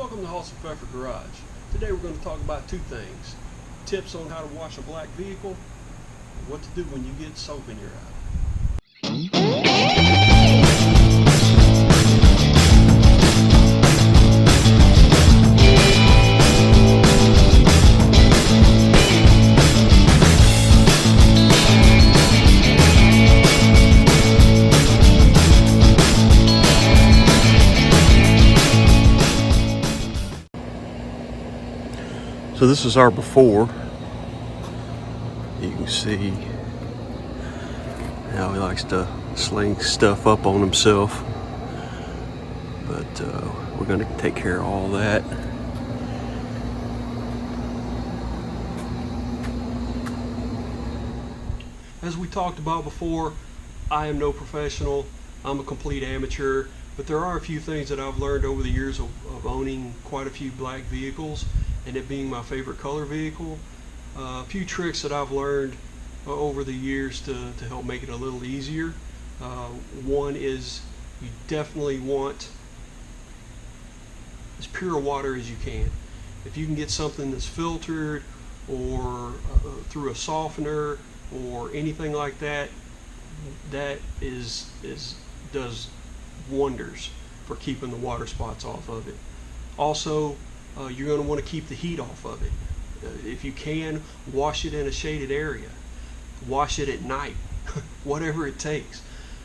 Welcome to Halls and Pfeffer Garage. Today we're going to talk about two things. Tips on how to wash a black vehicle, and what to do when you get soap in your eye. So this is our before. You can see how he likes to sling stuff up on himself. But we're going to take care of all that. As we talked about before, I am no professional. I'm a complete amateur. But there are a few things that I've learned over the years of owning quite a few black vehicles, and it being my favorite color vehicle. A few tricks that I've learned over the years to help make it a little easier. One is you definitely want as pure water as you can. If you can get something that's filtered or through a softener or anything like that, that does wonders for keeping the water spots off of it. Also, you're going to want to keep the heat off of it. If you can, wash it in a shaded area. Wash it at night, whatever it takes.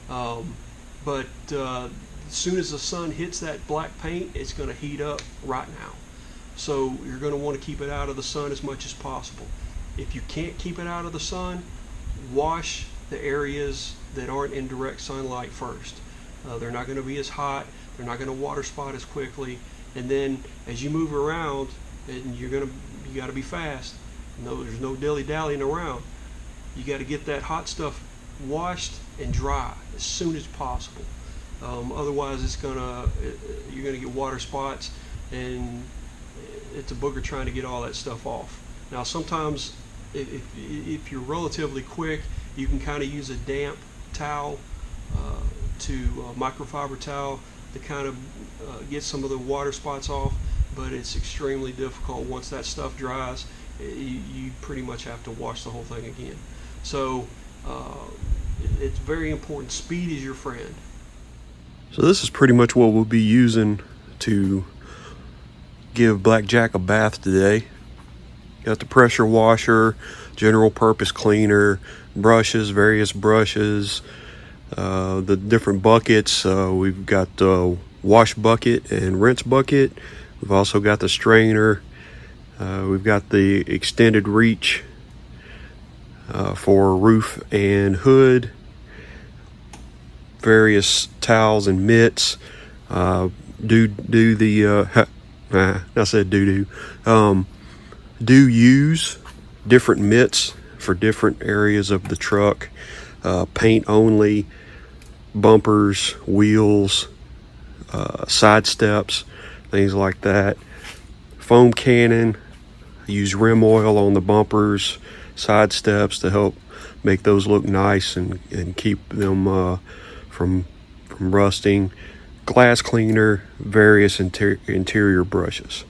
But as soon as the sun hits that black paint, it's going to heat up right now. So you're going to want to keep it out of the sun as much as possible. If you can't keep it out of the sun, wash the areas that aren't in direct sunlight first. They're not going to be as hot. They're not going to water spot as quickly. And then as you move around, and you got to be fast. No, there's no dilly-dallying around. You got to get that hot stuff washed and dry as soon as possible. Otherwise, you're gonna get water spots, and it's a booger trying to get all that stuff off. Now, sometimes if you're relatively quick, you can kind of use a damp towel microfiber towel to kind of get some of the water spots off, but it's extremely difficult. Once that stuff dries, you pretty much have to wash the whole thing again. So it's very important. Speed is your friend. So this is pretty much what we'll be using to give Black Jack a bath today. Got the pressure washer, general purpose cleaner, brushes, various brushes, the different buckets. We've got the wash bucket and rinse bucket. We've also got the strainer. We've got the extended reach for roof and hood. Various towels and mitts. Do use different mitts for different areas of the truck. Paint only, bumpers, wheels, side steps, things like that. Foam cannon, use rim oil on the bumpers, side steps to help make those look nice and keep them from rusting. Glass cleaner, various interior brushes.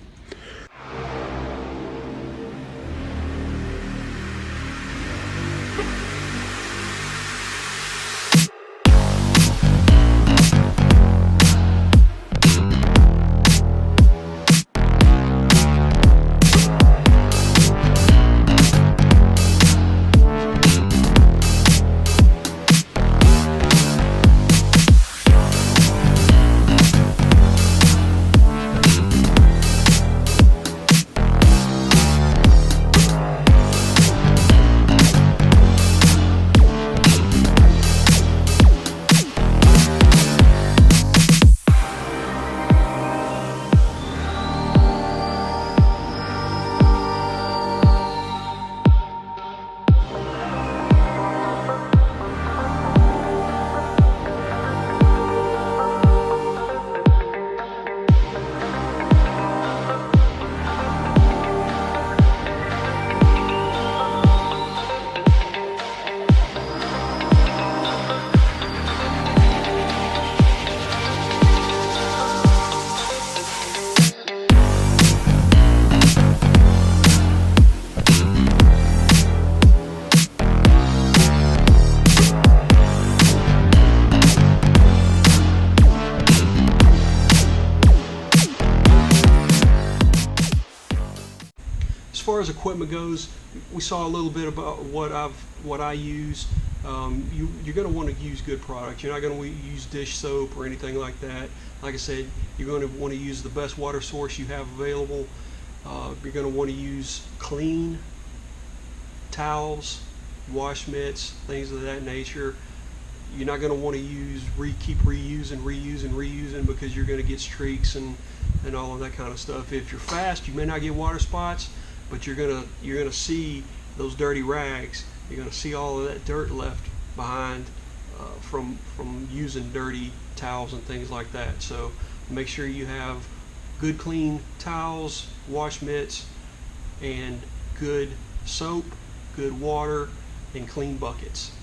far as equipment goes, we saw a little bit about what I use. You're going to want to use good products. You're not going to use dish soap or anything like that. Like I said, you're going to want to use the best water source you have available. You're going to want to use clean towels, wash mitts, things of that nature. You're not going to want to keep reusing because you're going to get streaks and all of that kind of stuff. If you're fast, you may not get water spots, but you're gonna see those dirty rags. You're gonna see all of that dirt left behind from using dirty towels and things like that. So make sure you have good clean towels, wash mitts, and good soap, good water, and clean buckets.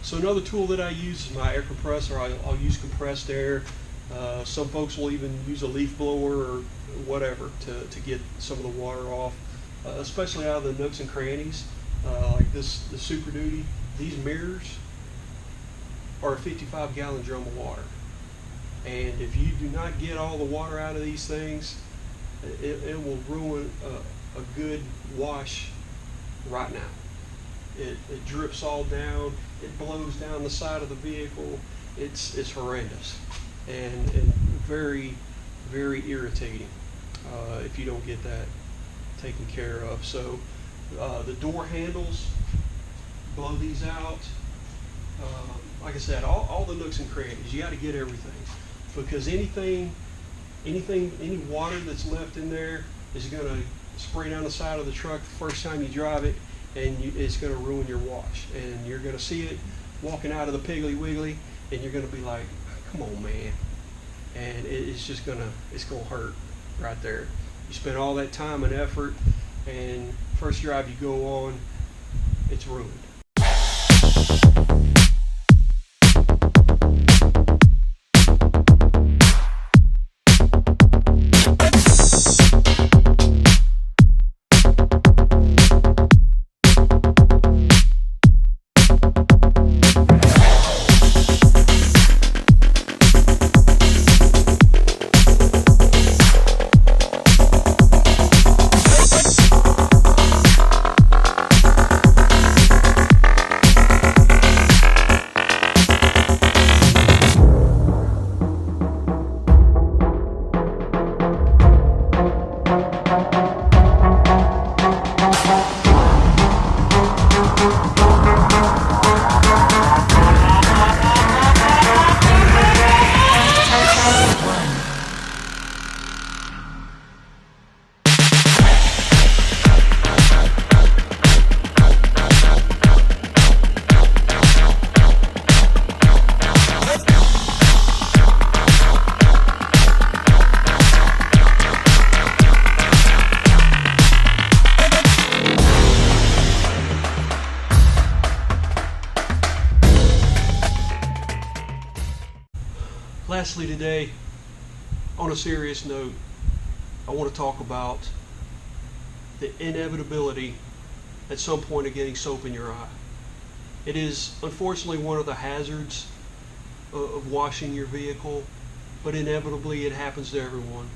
So another tool that I use is my air compressor. I'll use compressed air. Some folks will even use a leaf blower or whatever to get some of the water off, especially out of the nooks and crannies. Like the Super Duty, these mirrors are a 55-gallon drum of water. And if you do not get all the water out of these things, it will ruin a good wash right now. It drips all down, it blows down the side of the vehicle. It's horrendous and very, very irritating if you don't get that taken care of. So the door handles, blow these out. Like I said, all the nooks and crannies, you got to get everything, because any water that's left in there is going to spray down the side of the truck the first time you drive it, and it's going to ruin your wash. And you're going to see it walking out of the Piggly Wiggly, and you're going to be like, come on, man. And it's going to hurt right there. You spend all that time and effort, and first drive you go on, it's ruined. lastly today, on a serious note, I want to talk about the inevitability at some point of getting soap in your eye. It is unfortunately one of the hazards of washing your vehicle, but inevitably it happens to everyone.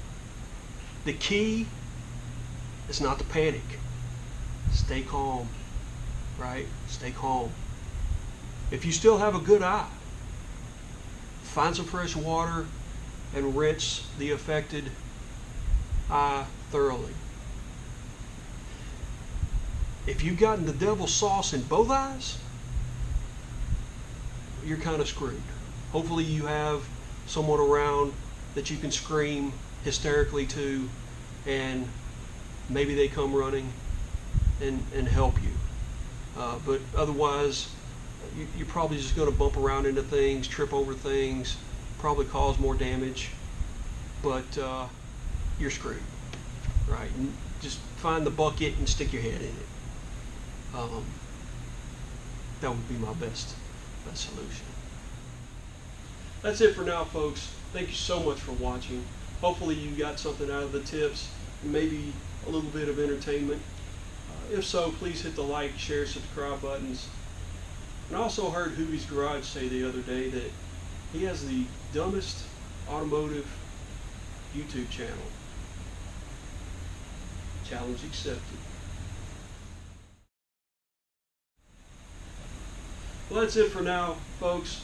The key is not to panic. Stay calm, right? Stay calm. If you still have a good eye, find some fresh water and rinse the affected eye thoroughly. If you've gotten the devil's sauce in both eyes, you're kind of screwed. Hopefully you have someone around that you can scream hysterically to, and maybe they come running and help you. But otherwise, you're probably just going to bump around into things, trip over things, probably cause more damage, but you're screwed, right? And just find the bucket and stick your head in it. That would be my best solution. That's it for now, folks. Thank you so much for watching. Hopefully you got something out of the tips, maybe a little bit of entertainment. If so, please hit the like, share, subscribe buttons. And I also heard Hoovie's Garage say the other day that he has the dumbest automotive YouTube channel. Challenge accepted. Well, that's it for now, folks.